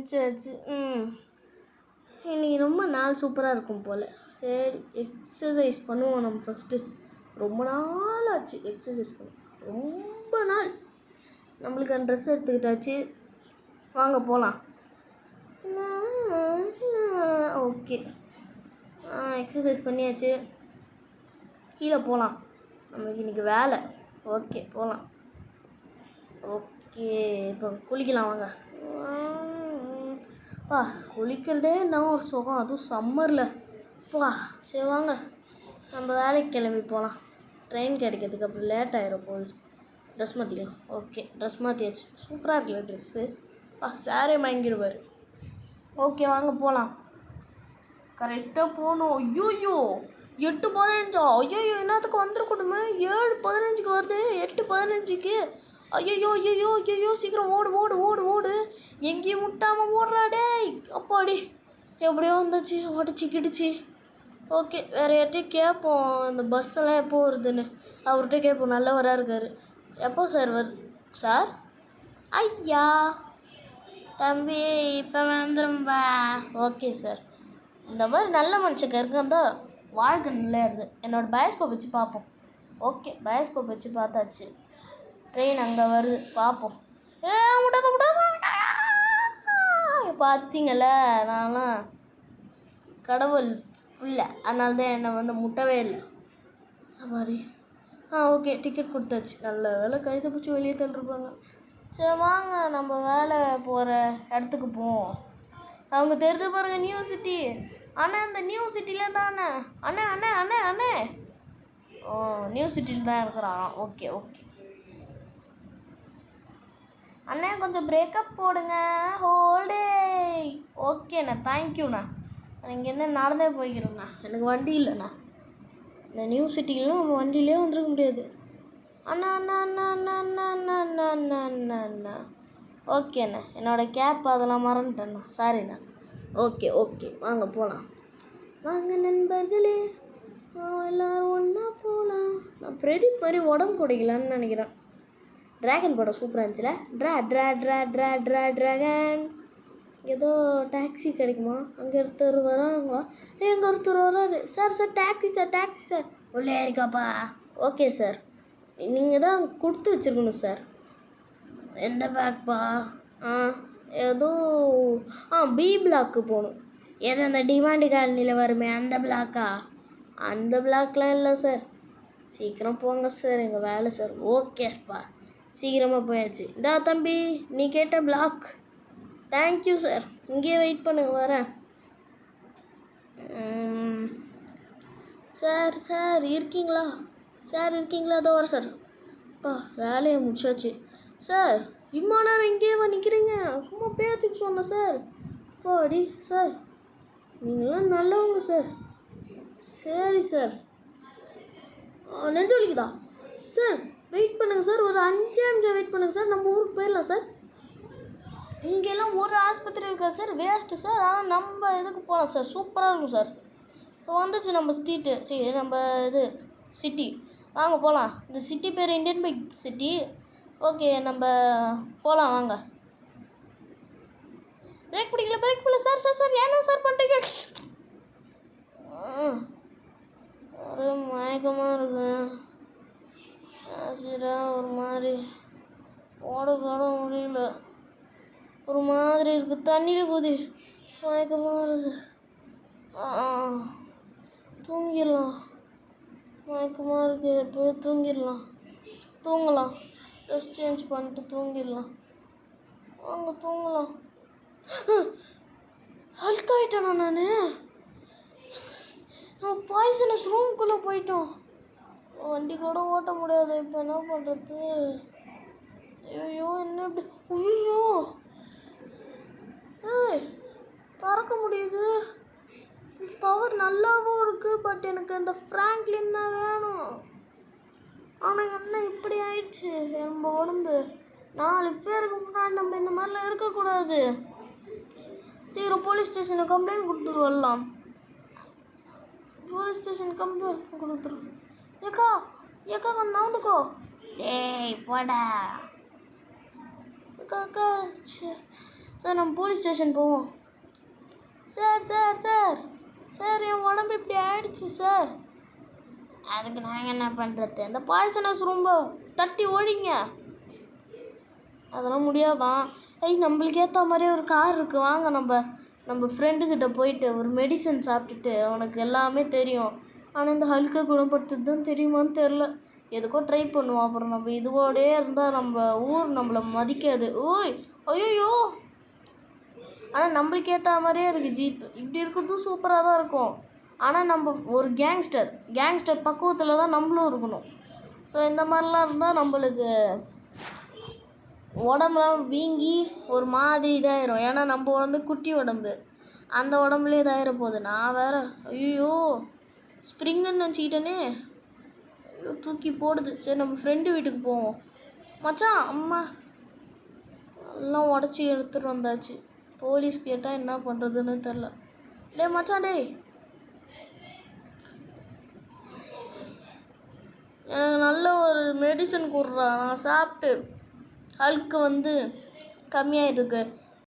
எந்திரிச்சாச்சு. இன்னைக்கு ரொம்ப நாள் சூப்பராக இருக்கும் போல். சரி, எக்ஸசைஸ் பண்ணுவோம் நம்ம ஃபஸ்ட்டு. ரொம்ப நாள் ஆச்சு எக்ஸசைஸ் பண்ணுவோம், ரொம்ப நாள். நம்மளுக்கான ட்ரெஸ் எடுத்துக்கிட்டாச்சு, வாங்க போகலாம். ஓகே, எக்ஸசைஸ் பண்ணியாச்சு, கீழே போகலாம். நம்மளுக்கு இன்றைக்கி வேலை. ஓகே போகலாம். ஓகே, இப்போ குளிக்கலாம் வாங்க. குளிக்கிறதே என்ன ஒரு சுகம், அதுவும் சம்மரில். சரி வாங்க நம்ம வேலைக்கு கிளம்பி போகலாம். ட்ரெயின் கிடைக்கிறதுக்கு அப்புறம் லேட் ஆகிடும் போகுது. ட்ரெஸ் மாற்றிக்கலாம். ஓகே, ட்ரெஸ் மாற்றியாச்சு. சூப்பராக இருக்குல்ல ட்ரெஸ்ஸு. சாரே வாங்கிடுவார். ஓகே வாங்க போகலாம். கரெக்டாக போகணும். ஐயோயோ 8:15. ஐயோ என்னத்துக்கு வந்துடக்கூடாது. 7:15 வருது, 8:15. ஐயோ சீக்கிரம் ஓடு ஓடு ஓடு ஓடு. எங்கேயும் முட்டாமல் ஓடுறா டேய். அப்பாடி எப்படியோ வந்துச்சு, ஓடிச்சு கிடிச்சு. ஓகே, வேறு யார்ட்டையும் கேட்போம் இந்த பஸ்ஸெல்லாம் எப்போ வருதுன்னு. அவர்கிட்ட கேட்போம், நல்லவராக இருக்கார். எப்போ சார் சார்? ஐயா தம்பி இப்போ வந்துடும்பா. Okay sir. இந்த மாதிரி நல்ல மனுஷங்க இருக்காந்தா வாழ்க்கை நல்லா இருக்குது. என்னோடய பயோஸ்கோப் வச்சு பார்ப்போம். ஓகே, பயோஸ்கோப் வச்சு பார்த்தாச்சு. ட்ரெயின் அங்கே வருது, பார்ப்போம். பார்த்தீங்கள, நான்லாம் கடவுள் இல்லை, அதனால தான் என்னை வந்து முட்டவே இல்லை மாதிரி. ஓகே, டிக்கெட் கொடுத்தாச்சு. நல்ல வேலை கழுத்தை பிடிச்சி வெளியே தள்ளிருப்பாங்க. சரி வாங்க நம்ம வேலை போகிற இடத்துக்கு போவோம். அவங்க தெரிஞ்சு பாருங்கள், நியூ சிட்டி. அண்ணே இந்த நியூ சிட்டியில் தானே? அண்ணே அண்ணே அண்ணே அண்ணே நியூ சிட்டியில் தான் இருக்கிறான். ஓகே ஓகே அண்ணே, கொஞ்சம் பிரேக்கப் போடுங்க. ஹோல்டே. ஓகேண்ணா, தேங்க்யூண்ணா. இங்கேருந்து நடந்தே போய்க்கிறோண்ணா, எனக்கு வண்டி இல்லைண்ணா. இந்த நியூ சிட்டிலாம் நம்ம வண்டியிலே வந்துருக்க முடியாது. அண்ணா அண்ணா அண்ணா அண்ணா அண்ணா அண்ணா அண்ணா அண்ணா அண்ணா அண்ணா. ஓகேண்ணா, என்னோடய கேப் அதெல்லாம் மறந்துட்டேண்ணா, சாரிண்ணா. ஓகே ஓகே வாங்க போகலாம். வாங்க நண்பர்களே, எல்லோரும் ஒன்றா போகலாம். நான் பிரதீப் மாதிரி உடம்பு குடைக்கலான்னு நினைக்கிறேன். ட்ராகன் படம் சூப்பராக இருந்துச்சுல. ட்ராகன். ஏதோ டாக்ஸி கிடைக்குமா? அங்கே ஒருத்தர் வராங்களா? எங்கே ஒருத்தர் வராது. Sir taxi sir. உள்ளே இருக்காப்பா. ஓகே சார், நீங்கள் தான் கொடுத்து வச்சுருக்கணும் சார். எந்த பேக்ப்பா? ஏதோ பி பிளாக்கு போகணும். ஏதோ அந்த டிமாண்டு காலனியில் வருமே அந்த பிளாக்கா? அந்த பிளாக்லாம் இல்லை சார். சீக்கிரம் போங்க சார், எங்கள் வேலை சார். ஓகேப்பா, சீக்கிரமாக போயாச்சு. இந்தா தம்பி, நீ கேட்ட பிளாக். Thank you sir. இங்கேயே வெயிட் பண்ணுங்க, வரேன். சார் இருக்கீங்களா? அதோ வர சார். வேலையை முடிச்சாச்சு சார். இம்மா நேரம் இங்கேயே நிற்கிறீங்க? சும்மா பேச்சுக்கு சொன்னேன் சார். அடி சார், நீங்களாம் நல்லவங்க சார். சரி சார். நெஞ்சு வலிக்குதா சார்? வெயிட் பண்ணுங்கள் சார், ஒரு 5 நிமிஷம் வெயிட் பண்ணுங்கள் சார். நம்ம ஊருக்கு போயிடலாம் சார். இங்கெல்லாம் ஒரு ஆஸ்பத்திரி இருக்காது சார், வேஸ்ட்டு சார். ஆனால் நம்ம இதுக்கு போகலாம் சார், சூப்பராக இருக்கும் சார். இப்போ வந்துச்சு நம்ம ஸ்ட்ரீட்டு, சரி நம்ம இது சிட்டி. வாங்க போகலாம். இந்த சிட்டி பேர் இந்தியன் பைக் சிட்டி. ஓகே, நம்ம போகலாம் வாங்க. பிரேக் பிடிக்கல சார். என்ன சார் பண்ணுறீங்க? ஒரு மயக்கமாக இருக்கு. ஆசிடா ஒரு மாதிரி ஓட முடியல, ஒரு மாதிரி இருக்குது. தண்ணியில் குதி, மயக்கமாக இருக்குது. தூங்கிடலாம். மயக்கமாக இருக்குது, போய் தூங்கலாம். ட்ரெஸ் சேஞ்ச் பண்ணிட்டு தூங்கிடலாம். வாங்க தூங்கலாம். அல்காயிட்டேனா நான் பாய்சனஸ் ரூம்குள்ளே போயிட்டோம். வண்டி கூட ஓட்ட முடியாது. இப்போ என்ன பண்ணுறது? ஐயோ என்ன இப்படி? ஐயோ பறக்க முடியுது. பவர் நல்லாவும் இருக்குது, பட் எனக்கு அந்த ஃப்ராங்க்லின் தான் வேணும். ஆனால் என்ன இப்படி ஆயிடுச்சு நம்ம உடம்பு? 4 பேருக்கு முன்னாடி நம்ம இந்த மாதிரிலாம் இருக்கக்கூடாது. சீக்கிரம் போலீஸ் ஸ்டேஷனுக்கு கம்ப்ளைண்ட் கொடுத்துட்டு வரலாம். போலீஸ் ஸ்டேஷன் கம்ப்ளைண்ட் கொடுத்துரும். ஏக்கா கொஞ்சம் நவுந்துக்கோ. டேய் போடா. அக்கா சார் நம்ம போலீஸ் ஸ்டேஷன் போவோம். சார் சார் சார் சார் என் உடம்பு இப்படி ஆயிடுச்சு சார். அதுக்கு நாங்கள் என்ன பண்ணுறது? இந்த பாய்சனஸ் ரொம்ப தட்டி ஓடிங்க. அதெல்லாம் முடியாதான். நம்மளுக்கு ஏற்ற மாதிரியே ஒரு கார் இருக்குது, வாங்க நம்ம ஃப்ரெண்டுக்கிட்ட போயிட்டு ஒரு மெடிசன் சாப்பிட்டுட்டு அவனுக்கு எல்லாமே தெரியும். ஆனால் இந்த ஹல்கை குணப்படுத்துறது தான் தெரியுமான்னு தெரில. எதுக்கோ ட்ரை பண்ணுவோம். அப்புறம் நம்ம இதுவோடே இருந்தால் நம்ம ஊர் நம்மளை மதிக்காது. ஓய் ஐயோ. ஆனால் நம்மளுக்கு ஏற்ற மாதிரியே இருக்குது ஜீப். இப்படி இருக்கிறதும் சூப்பராக தான் இருக்கும். ஆனால் நம்ம ஒரு கேங்ஸ்டர் பக்குவத்தில் தான் நம்மளும் இருக்கணும். ஸோ இந்த மாதிரிலாம் இருந்தால் நம்மளுக்கு உடம்புலாம் வீங்கி ஒரு மாதிரி இதாயிரும். ஏன்னா நம்ம உடம்பு குட்டி உடம்பு, அந்த உடம்புலேயே இதாகிற போகுது. நான் வேறு ஐயோ ஸ்ப்ரிங்குன்னு நினச்சிக்கிட்டேனே. ஐயோ தூக்கி போடுது. சரி நம்ம ஃப்ரெண்டு வீட்டுக்கு போவோம். மச்சான் அம்மா எல்லாம் உடச்சி எடுத்துகிட்டு வந்தாச்சு. போலீஸ் கேட்டால் என்ன பண்ணுறதுன்னு தெரில. டேய் மச்சான், டேய் எனக்கு நல்ல ஒரு மெடிசன் கொடுறா, நான் சாப்பிட்டு ஹல்க்கு கம்மியாகிருக்கு.